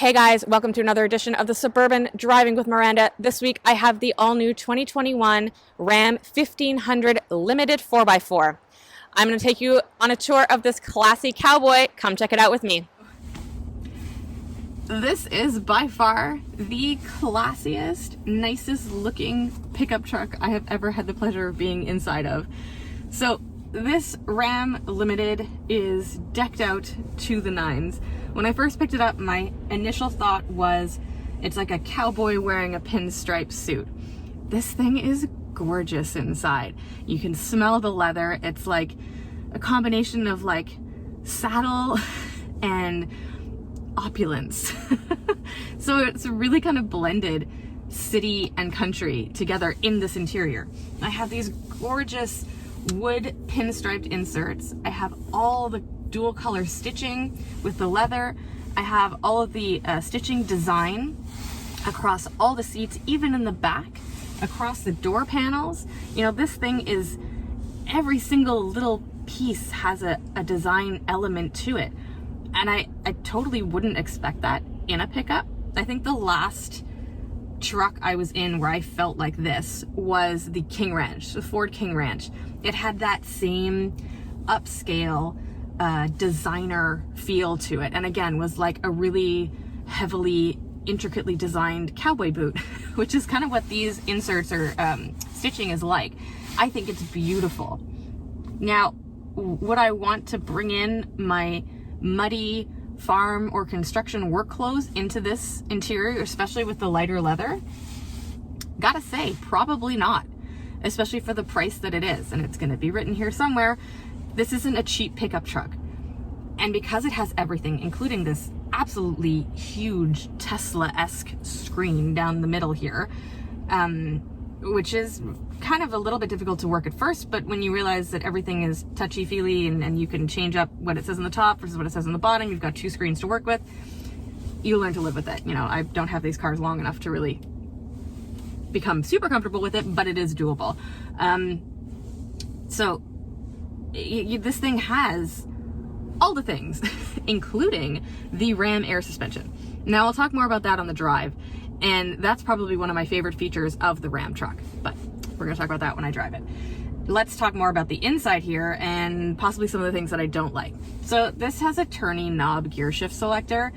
Hey guys, welcome to another edition of the Suburban Driving with Miranda. This week I have the all-new 2021 Ram 1500 Limited 4x4. I'm going to take you on a tour of this classy cowboy. Come check it out with me. This is by far the classiest, nicest looking pickup truck I have ever had the pleasure of being inside of. So this Ram Limited is decked out to the nines. When I first picked it up, my initial thought was it's like a cowboy wearing a pinstripe suit. This thing is gorgeous inside. You can smell the leather. It's like a combination of like saddle and opulence. So it's really kind of blended city and country together in this interior. I have these gorgeous wood pinstriped inserts. I have all the dual color stitching with the leather. I have all of the stitching design across all the seats, even in the back, across the door panels. You know, this thing is, every single little piece has a design element to it. And I totally wouldn't expect that in a pickup. I think the last truck I was in where I felt like this was the King Ranch, the Ford King Ranch. It had that same upscale designer feel to it, and again was like a really heavily intricately designed cowboy boot, which is kind of what these inserts or stitching is like. I think it's beautiful. Now, would I want to bring in my muddy farm or construction work clothes into this interior, especially with the lighter leather? Gotta say, probably not, especially for the price that it is. And it's going to be written here somewhere, this isn't a cheap pickup truck. And because it has everything, including this absolutely huge Tesla-esque screen down the middle here, which is kind of a little bit difficult to work at first, but when you realize that everything is touchy-feely and you can change up what it says on the top versus what it says on the bottom, you've got two screens to work with, you learn to live with it. You know, I don't have these cars long enough to really become super comfortable with it, but it is doable. This thing has all the things, including the Ram air suspension. Now, I'll talk more about that on the drive, and that's probably one of my favorite features of the Ram truck, but we're going to talk about that when I drive it. Let's talk more about the inside here and possibly some of the things that I don't like. So this has a turning knob gear shift selector.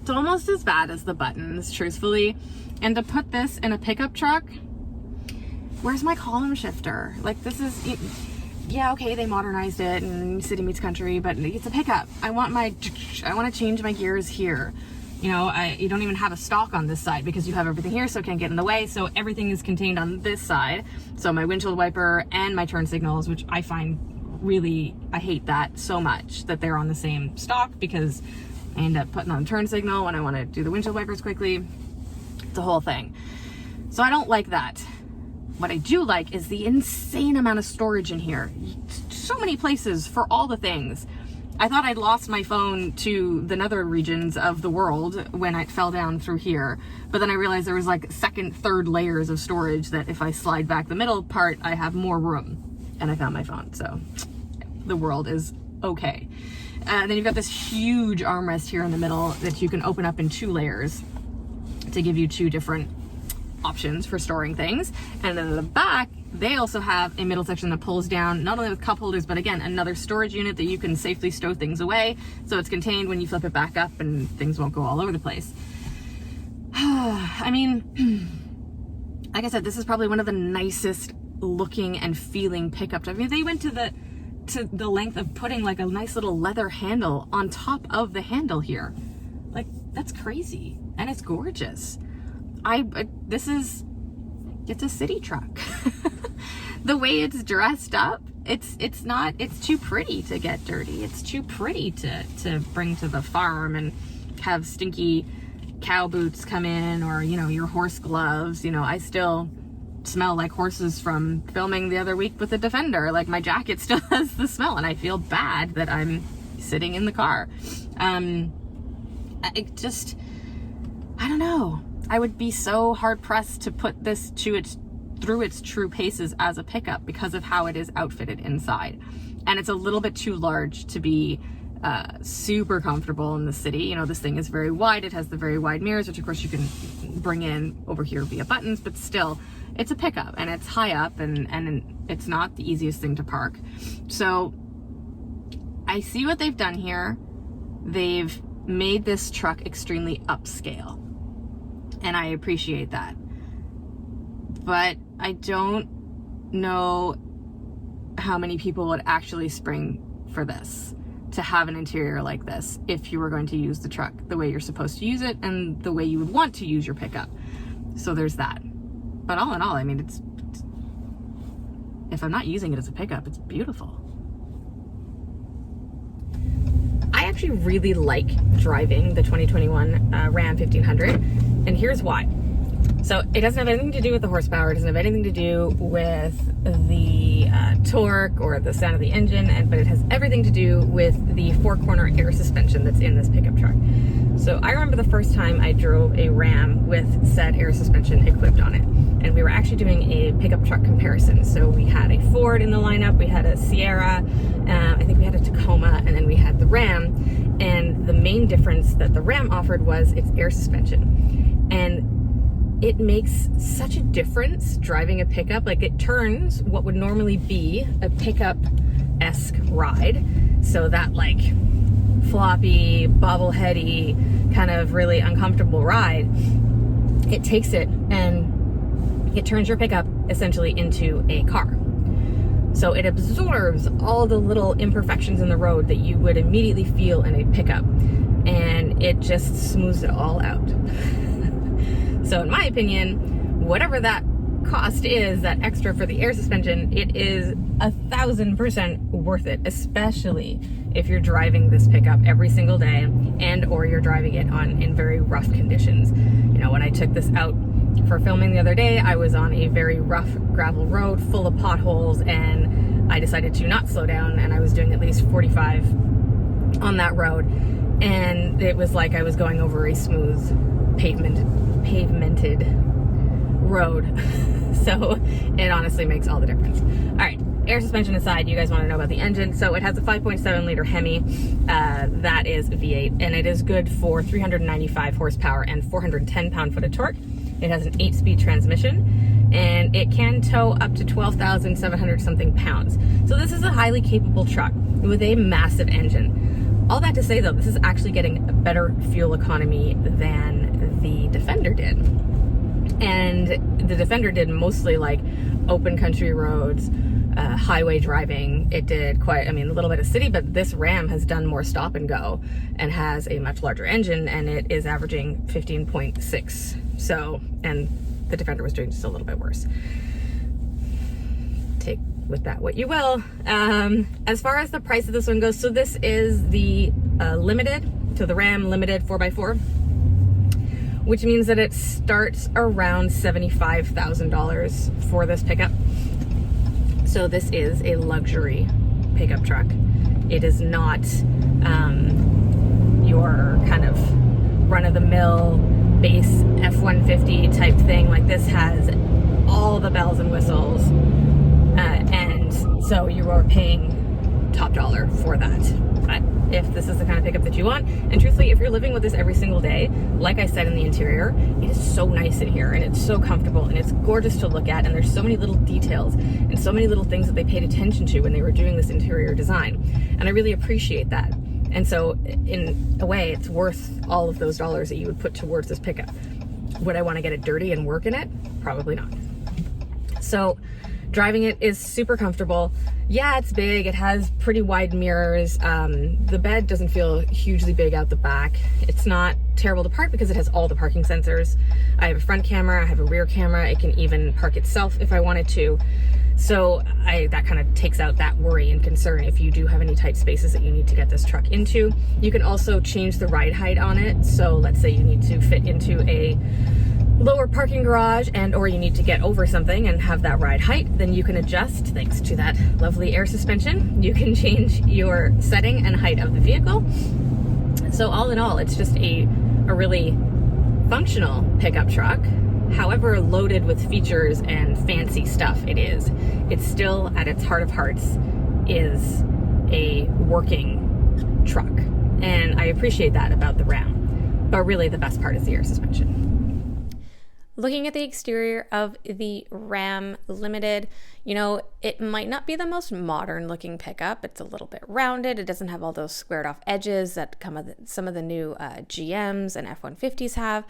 It's almost as bad as the buttons, truthfully. And to put this in a pickup truck, where's my column shifter? Like, this is, yeah, okay, they modernized it and city meets country, but it's a pickup. I want to change my gears here. You know, you don't even have a stalk on this side because you have everything here, so it can't get in the way. So everything is contained on this side. So my windshield wiper and my turn signals, which I find really, I hate that so much that they're on the same stalk, because I end up putting on a turn signal when I want to do the windshield wipers quickly. It's a whole thing. So I don't like that. What I do like is the insane amount of storage in here. So many places for all the things. I thought I'd lost my phone to the nether regions of the world when it fell down through here, but then I realized there was like second, third layers of storage that if I slide back the middle part, I have more room, and I found my phone. So the world is okay. Then you've got this huge armrest here in the middle that you can open up in 2 layers to give you 2 different options for storing things. And then in the back, they also have a middle section that pulls down, not only with cup holders, but again, another storage unit that you can safely stow things away. So it's contained when you flip it back up and things won't go all over the place. I mean, like I said, this is probably one of the nicest looking and feeling pickup trucks. I mean, they went to the length of putting like a nice little leather handle on top of the handle here. Like, that's crazy. And it's gorgeous. It's a city truck. The way it's dressed up, it's too pretty to get dirty. It's too pretty to bring to the farm and have stinky cow boots come in, or, you know, your horse gloves. You know, I still smell like horses from filming the other week with the Defender. Like, my jacket still has the smell, and I feel bad that I'm sitting in the car. I don't know. I would be so hard pressed to put this through its true paces as a pickup because of how it is outfitted inside. And it's a little bit too large to be super comfortable in the city. You know, this thing is very wide. It has the very wide mirrors, which of course you can bring in over here via buttons, but still it's a pickup and it's high up and it's not the easiest thing to park. So I see what they've done here. They've made this truck extremely upscale, and I appreciate that. But I don't know how many people would actually spring for this, to have an interior like this, if you were going to use the truck the way you're supposed to use it and the way you would want to use your pickup. So there's that. But all in all, I mean, it's if I'm not using it as a pickup, it's beautiful. I actually really like driving the 2021 Ram 1500, and here's why. So it doesn't have anything to do with the horsepower, it doesn't have anything to do with the torque or the sound of the engine, but it has everything to do with the four-corner air suspension that's in this pickup truck. So I remember the first time I drove a Ram with said air suspension equipped on it, and we were actually doing a pickup truck comparison. So we had a Ford in the lineup, we had a Sierra, I think we had a Tacoma, and then we had the Ram, and the main difference that the Ram offered was its air suspension. And it makes such a difference driving a pickup. Like, it turns what would normally be a pickup-esque ride, so that like floppy, bobbleheady, kind of really uncomfortable ride, it takes it and it turns your pickup essentially into a car. So it absorbs all the little imperfections in the road that you would immediately feel in a pickup, and it just smooths it all out. So in my opinion, whatever that cost is, that extra for the air suspension, it is 1,000% worth it, especially if you're driving this pickup every single day and or you're driving it in very rough conditions. You know, when I took this out for filming the other day, I was on a very rough gravel road full of potholes, and I decided to not slow down, and I was doing at least 45 on that road, and it was like I was going over a smooth pavemented road. So it honestly makes all the difference. All right, air suspension aside, you guys want to know about the engine. So it has a 5.7 liter Hemi that is V8, and it is good for 395 horsepower and 410 pound-foot of torque. It has an 8-speed transmission, and it can tow up to 12,700 something pounds. So this is a highly capable truck with a massive engine. All that to say, though, this is actually getting a better fuel economy than the Defender did. And the Defender did mostly like open country roads, highway driving. It did quite, I mean, a little bit of city, but this Ram has done more stop and go and has a much larger engine, and it is averaging 15.6. So, and the Defender was doing just a little bit worse. Take with that what you will. As far as the price of this one goes, so this is the limited, so the Ram Limited 4x4, which means that it starts around $75,000 for this pickup. So this is a luxury pickup truck. It is not your kind of run-of-the-mill base F-150 type thing. Like, this has all the bells and whistles, and so you are paying top dollar for that. But if this is the kind of pickup that you want, and truthfully, if you're living with this every single day, like I said in the interior, it is so nice in here, and it's so comfortable, and it's gorgeous to look at, and there's so many little details and so many little things that they paid attention to when they were doing this interior design, and I really appreciate that. And so in a way, it's worth all of those dollars that you would put towards this pickup. Would I want to get it dirty and work in it? Probably not. So driving it is super comfortable. Yeah, it's big. It has pretty wide mirrors. The bed doesn't feel hugely big out the back. It's not terrible to park because it has all the parking sensors. I have a front camera, I have a rear camera. It can even park itself if I wanted to. So that kind of takes out that worry and concern if you do have any tight spaces that you need to get this truck into. You can also change the ride height on it. So let's say you need to fit into a lower parking garage and or you need to get over something and have that ride height, then you can adjust, thanks to that lovely air suspension. You can change your setting and height of the vehicle. So all in all, it's just a really functional pickup truck. However loaded with features and fancy stuff it is, it's still at its heart of hearts is a working truck. And I appreciate that about the Ram. But really the best part is the air suspension. Looking at the exterior of the Ram Limited, you know, it might not be the most modern looking pickup. It's a little bit rounded. It doesn't have all those squared off edges that some of the new GMs and F-150s have,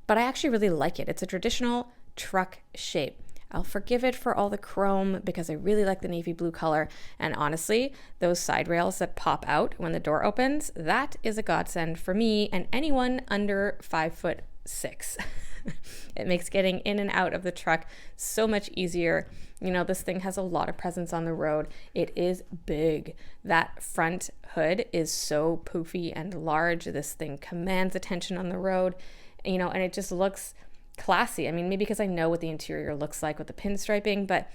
but I actually really like it. It's a traditional truck shape. I'll forgive it for all the chrome because I really like the navy blue color. And honestly, those side rails that pop out when the door opens, that is a godsend for me and anyone under 5'6". It makes getting in and out of the truck so much easier. You know, this thing has a lot of presence on the road. It is big. That front hood is so poofy and large. This thing commands attention on the road, you know, and it just looks classy. I mean, maybe because I know what the interior looks like with the pinstriping, but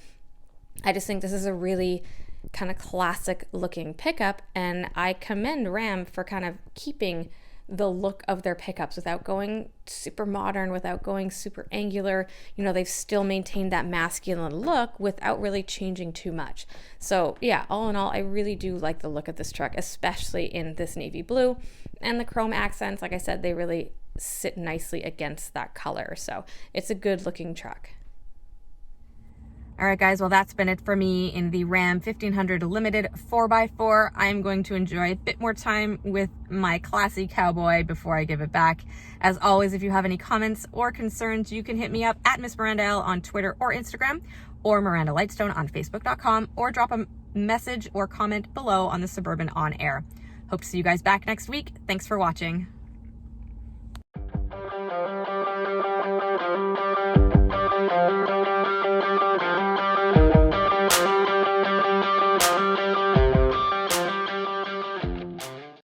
I just think this is a really kind of classic looking pickup, and I commend Ram for kind of keeping the look of their pickups without going super modern, without going super angular. You know, they've still maintained that masculine look without really changing too much. So yeah, all in all, I really do like the look of this truck, especially in this navy blue, and the chrome accents. Like I said, they really sit nicely against that color. So it's a good looking truck. All right, guys, well, that's been it for me in the Ram 1500 Limited 4x4. I'm going to enjoy a bit more time with my classy cowboy before I give it back. As always, if you have any comments or concerns, you can hit me up at Miss Miranda L on Twitter or Instagram, or Miranda Lightstone on Facebook.com, or drop a message or comment below on the Suburban On Air. Hope to see you guys back next week. Thanks for watching.